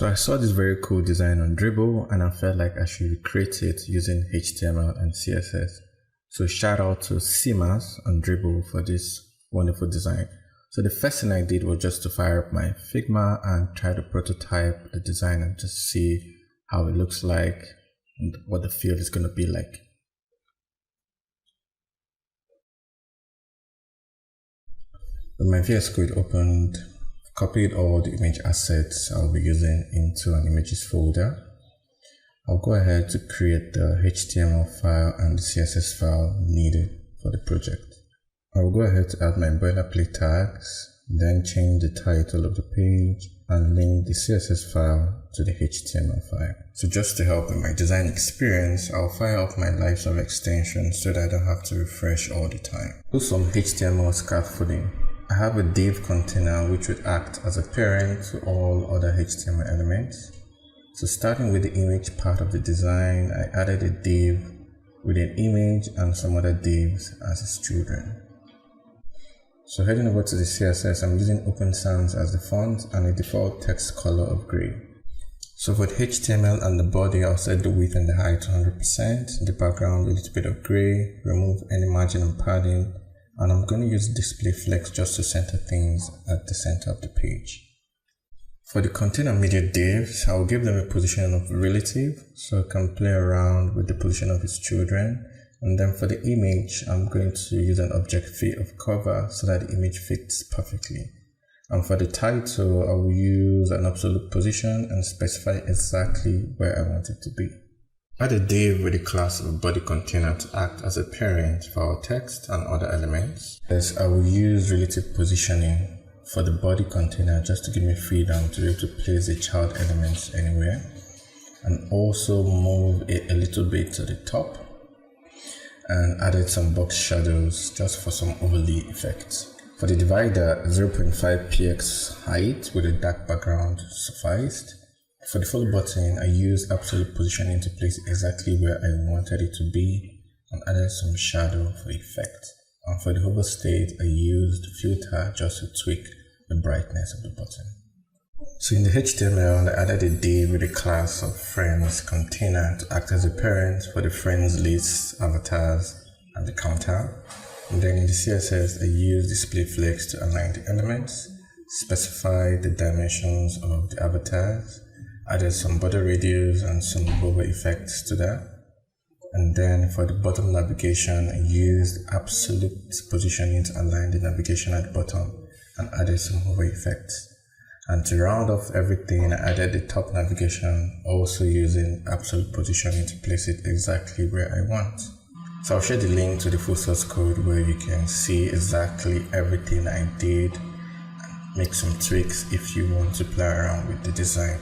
So I saw this very cool design on Dribbble and I felt like I should recreate it using HTML and CSS. So shout out to Simas on Dribbble for this wonderful design. So the first thing I did was just to fire up my Figma and try to prototype the design and just see how it looks like and what the field is going to be like. With my VS Code opened, copied all the image assets I'll be using into an images folder. I'll go ahead to create the HTML file and the CSS file needed for the project. I'll go ahead to add my boilerplate tags, then change the title of the page and link the CSS file to the HTML file. So just to help with my design experience, I'll fire up my live extension so that I don't have to refresh all the time. Do some HTML scaffolding. I have a div container which would act as a parent to all other HTML elements. So starting with the image part of the design, I added a div with an image and some other divs as its children. So heading over to the CSS, I'm using Open Sans as the font and a default text color of gray. So for the HTML and the body, I'll set the width and the height to 100%, the background a little bit of gray, remove any margin and padding, and I'm going to use display flex just to center things at the center of the page. For the container media divs, I'll give them a position of relative so I can play around with the position of its children. And then for the image, I'm going to use an object fit of cover so that the image fits perfectly. And for the title, I will use an absolute position and specify exactly where I want it to be. Add a div with the class of body container to act as a parent for our text and other elements. Yes, I will use relative positioning for the body container just to give me freedom to be able to place the child elements anywhere, and also move it a little bit to the top, and added some box shadows just for some overlay effects. For the divider, 0.5 px height with a dark background sufficed. For the follow button, I used absolute positioning to place it exactly where I wanted it to be and added some shadow for effect. And for the hover state, I used filter just to tweak the brightness of the button. So in the HTML, I added a div with a class of friends container to act as a parent for the friends list, avatars, and the counter. And then in the CSS, I used display flex to align the elements, specify the dimensions of the avatars, added some border radius and some hover effects to that. And then for the bottom navigation, I used absolute positioning to align the navigation at the bottom and added some hover effects. And to round off everything, I added the top navigation, also using absolute positioning to place it exactly where I want. So I'll share the link to the full source code where you can see exactly everything I did and make some tweaks if you want to play around with the design.